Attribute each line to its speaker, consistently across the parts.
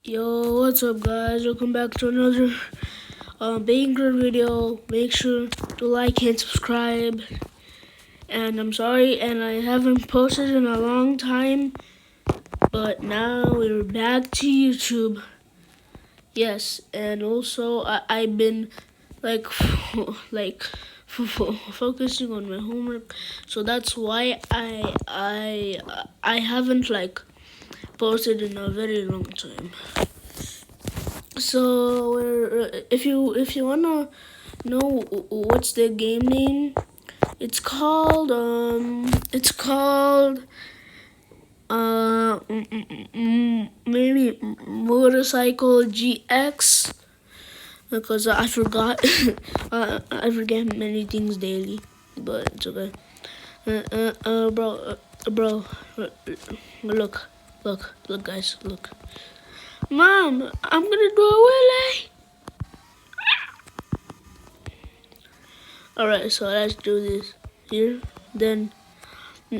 Speaker 1: Yo, what's up guys? Welcome back to another Banger video. Make sure to like and subscribe. And I'm sorry, and I haven't posted in a long time, but now we're back to YouTube. Yes, and also I've been like focusing on my homework, so that's why I haven't posted in a very long time. So if you wanna know what's the game name, it's called maybe Motorcycle GX, because I forgot. I forget many things daily, but it's okay. Bro, look, guys, look. Mom, I'm gonna do a wheelie. Alright, so let's do this here. Then, do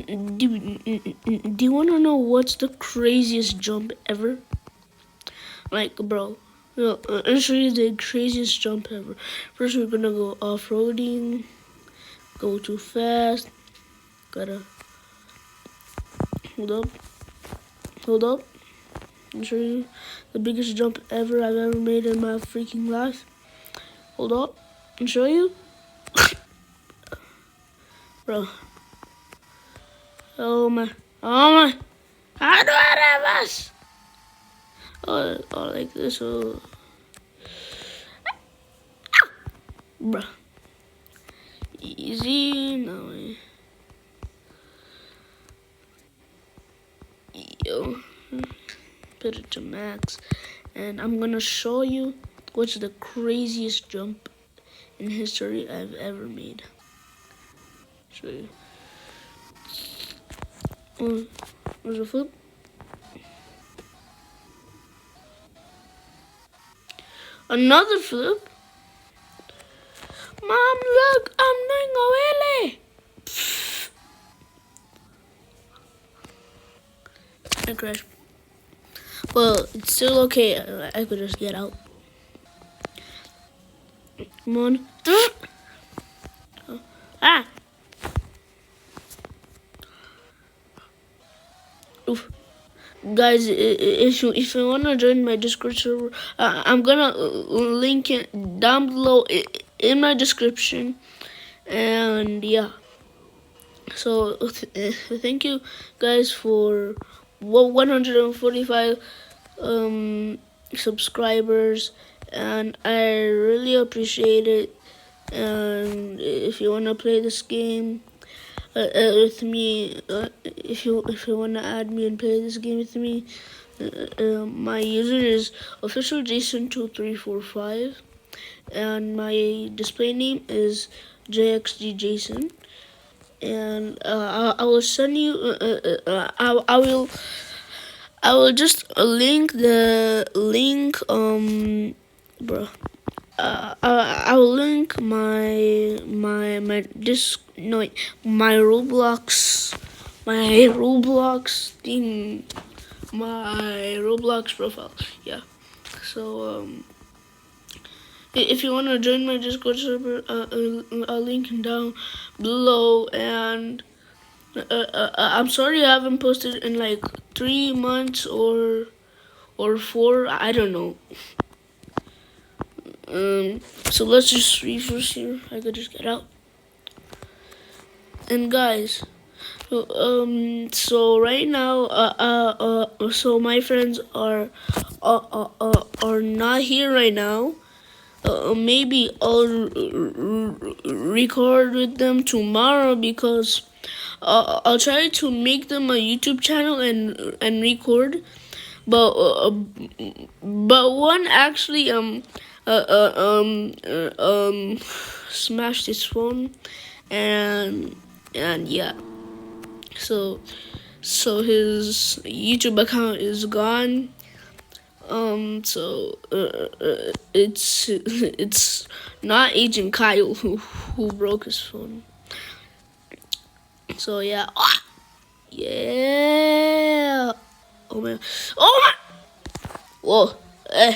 Speaker 1: you wanna know what's the craziest jump ever? Bro, I'll show you the craziest jump ever. First, we're gonna go off-roading. Go too fast. Gotta hold up. I'll show you the biggest jump I've ever made in my freaking life. Hold up, and show you. Bro. Oh my. How do I have us? Oh, like this. Oh. Bro. Easy. No way. Yo. Put it to max. And I'm gonna show you what's the craziest jump in history I've ever made. Show you. There's a flip. Another flip. Mom, look, I'm doing a wheelie. I crashed. Well, it's still okay. I could just get out. Come on. Ah. Oof. Guys, if you wanna join my Discord server, I'm gonna link it down below in my description. And yeah, so thank you guys for 145 subscribers, and I really appreciate it. And if you wanna play this game with me, if you wanna add me and play this game with me, my user is officialjason2345, and my display name is JXGJason. And I will send you. I will just link the link. Bro. I will link my Roblox thing, my Roblox profile. Yeah. So if you want to join my Discord server, I'll link it down below. And I'm sorry I haven't posted in like 3 months or 4. I don't know. So let's just refresh here. I could just get out. And guys, so right now, so my friends are not here right now. Maybe I'll record with them tomorrow, because I'll try to make them a YouTube channel and record. But one actually smashed his phone, and yeah, so his YouTube account is gone. So it's not Agent Kyle who broke his phone. So yeah, yeah. Oh man, oh my. Whoa. Ah.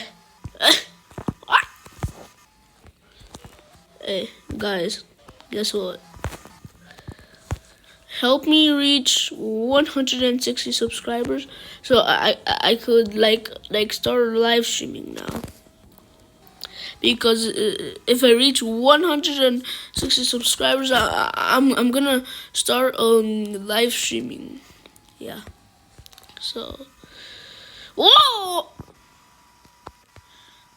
Speaker 1: Hey, guys, guess what? Help me reach 160 subscribers so I could like start live streaming now. Because if I reach 160 subscribers, I'm gonna start live streaming. Yeah. So, whoa,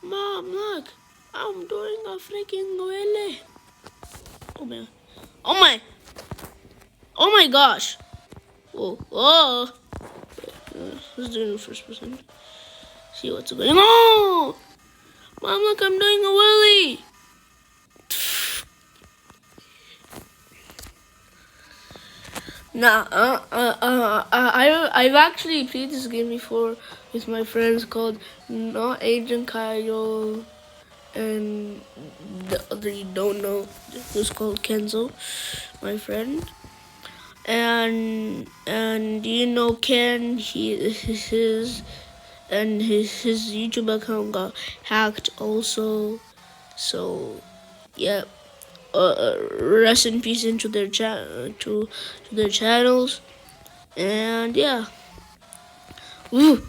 Speaker 1: Mom, look, I'm doing a freaking wheelie. Oh man, oh my gosh. Whoa. Let's do the first person. See what's going on. Mom, look, I'm doing a wheelie. Nah, I've actually played this game before with my friends called Not Agent Kyle, and the other you don't know who's called Kenzo, my friend. And you know Ken, his YouTube account got hacked also. So yeah. Rest in peace into their to their channels, and yeah. Mom,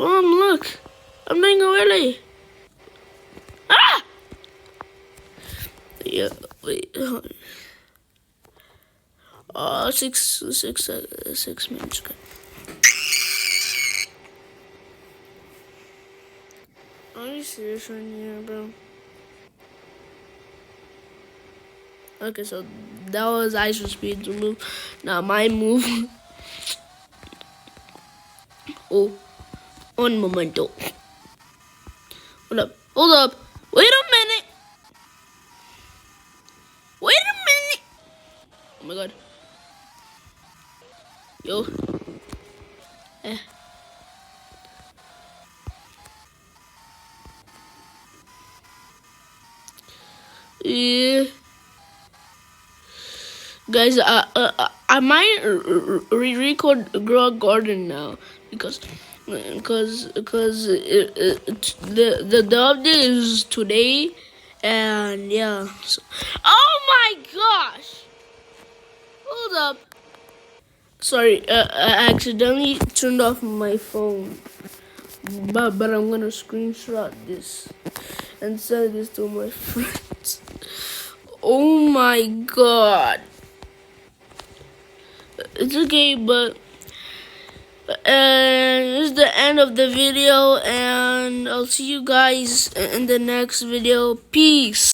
Speaker 1: look, I'm doing a wheelie. Ah! Yeah, wait. 6 minutes. Okay. Are you serious right here, bro? Okay, so that was Ice's speed move. Now my move. Oh, un momento. Hold up. Wait a minute. Oh my god. Yo. Yeah. Guys, I might re-record Grow Garden now because the update is today, and yeah. So, oh my gosh! Hold up. Sorry, I accidentally turned off my phone, but I'm gonna screenshot this and send this to my friends. Oh my god. It's okay, but this is the end of the video, and I'll see you guys in the next video. Peace.